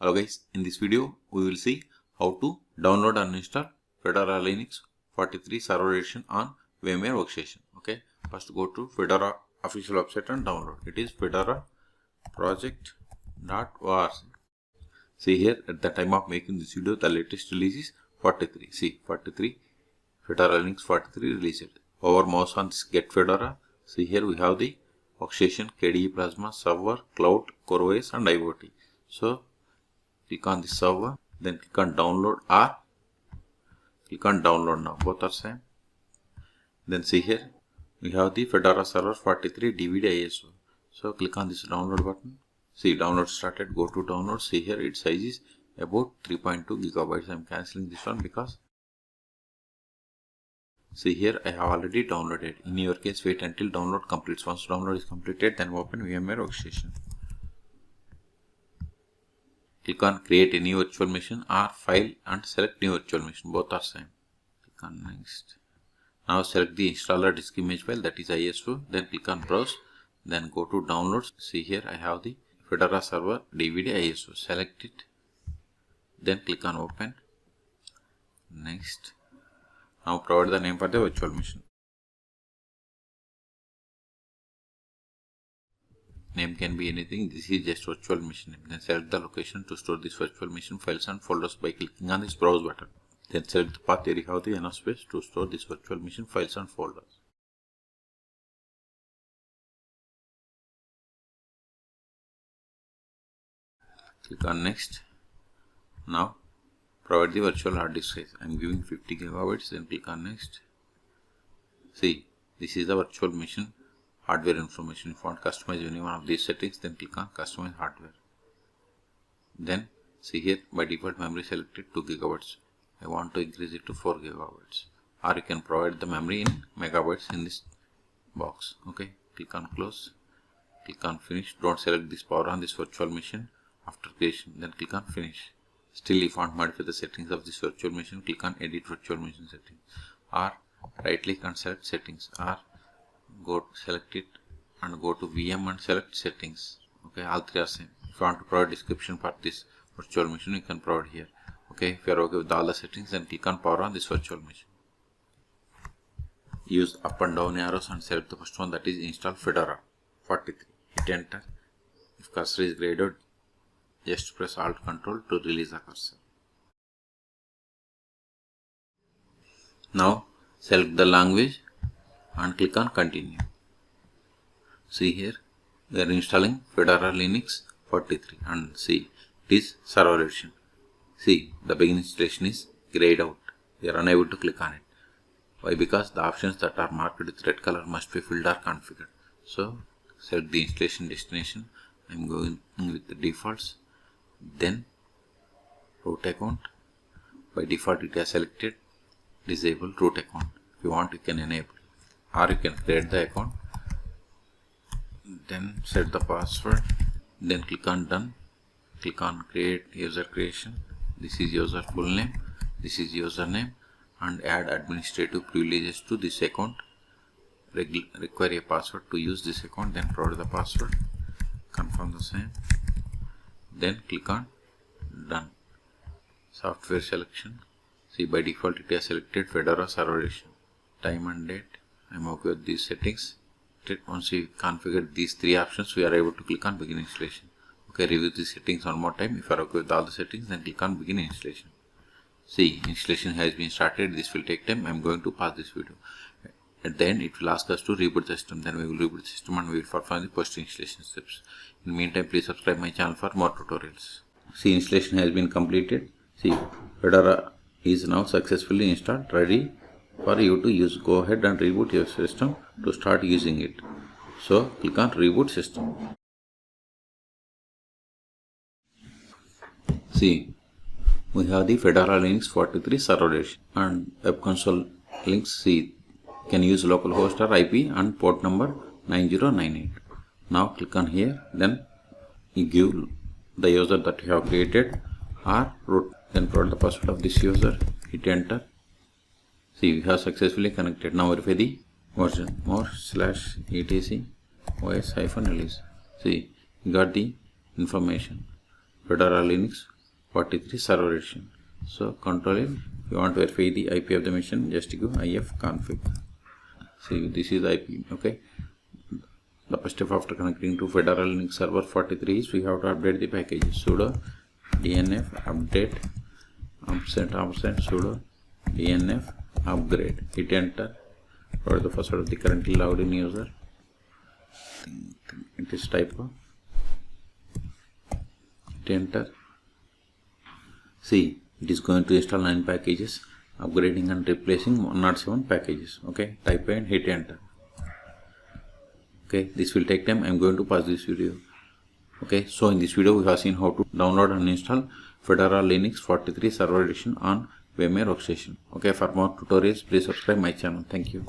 Hello guys, in this video we will see how to download and install Fedora Linux 43 server edition on VMware Workstation. Okay, first go to Fedora official website and download. It is fedora project.org. See here, at the time of making this video, the latest release is 43. See, 43 Fedora Linux 43 released. Over mouse on this Get Fedora. See here we have the Workstation, KDE Plasma, Server, Cloud, CoreOS and IoT. So click on the server, then click on download or click on download now. Both are same. Then see here we have the Fedora Server 43 DVD ISO. So click on this download button. See, download started. Go to download. See here its size is about 3.2 gigabytes. I am cancelling this one because see here I have already downloaded. In your case, wait until download completes. Once download is completed, then open VMware Workstation. Click on create a new virtual machine or file and select new virtual machine. Both are same. Click on next. Now select the installer disk image file, that is ISO. Then click on browse. Then go to downloads. See here I have the Fedora Server DVD ISO. Select it. Then click on open. Next. Now provide the name for the virtual machine. Name can be anything. This is just virtual machine name. Then select the location to store this virtual machine files and folders by clicking on this browse button. Then select the path where you have the enough space to store this virtual machine files and folders. Click on next. Now provide the virtual hard disk size. I am giving 50 gigabytes. Then click on next. See, this is the virtual machine hardware information. If you want to customize any one of these settings, then click on customize hardware. Then see here by default memory selected 2 gigabytes. I want to increase it to 4 gigabytes. Or you can provide the memory in megabytes in this box. Okay, click on close. Click on finish. Don't select this power on this virtual machine after creation. Then click on finish. Still, if you want to modify the settings of this virtual machine, click on edit virtual machine settings. Or right click and select settings. Or go select it and go to VM and select settings. Okay, all three are same. If you want to provide description for this virtual machine, you can provide here. Okay, if you are okay with all the settings, then click on power on this virtual machine. Use up and down arrows and select the first one, that is install Fedora 43. Hit enter. If cursor is grayed out, just press Alt Control to release the cursor. Now select the language and click on continue. See here we are installing Fedora Linux 43 and see it is server edition. See, the begin installation is grayed out. We are unable to click on it. Why? Because the options that are marked with red color must be filled or configured. So select the installation destination. I am going with the defaults. Then root account. By default it has selected disable root account. If you want, you can enable, or you can create the account. Then set the password. Then click on done. Click on create user creation. This is user full name. This is username, and add administrative privileges to this account. Require a password to use this account. Then provide the password. Confirm the same. Then click on done. Software selection. See, by default it has selected Fedora Server Edition. Time and date. I am okay with these settings. Once we configure these three options, we are able to click on begin installation. Okay, review these settings one more time. If you are okay with all the settings, then click on begin installation. See, installation has been started. This will take time. I am going to pause this video. At the end, it will ask us to reboot the system. Then we will reboot the system and we will perform the post installation steps. In the meantime, please subscribe my channel for more tutorials. See, installation has been completed. See, Fedora is now successfully installed, ready for you to use. Go ahead and reboot your system to start using it. So click on reboot system. See, we have the Fedora Linux 43 server edition and web console links. See, can use localhost or IP and port number 9098. Now click on here. Then you give the user that you have created or root. Then provide the password of this user. Hit enter. See, we have successfully connected. Now verify the version. more/etc os-release. See, you got the information. Fedora Linux 43 Server Edition. So control it. If you want to verify the IP of the machine, just go ifconfig. See, this is the IP. Okay. The first step after connecting to Fedora Linux Server 43 is we have to update the packages. Sudo dnf update ampersand sudo dnf upgrade. Hit enter. Provide the password of the currently logged in user. It is typo. Hit enter. See, it is going to install 9 packages, upgrading and replacing 107 packages. Okay, type and hit enter. Okay, this will take time. I am going to pause this video. Okay, so in this video we have seen how to download and install Fedora Linux 43 Server Edition on VMware Workstation. Okay, for more tutorials please subscribe my channel. Thank you.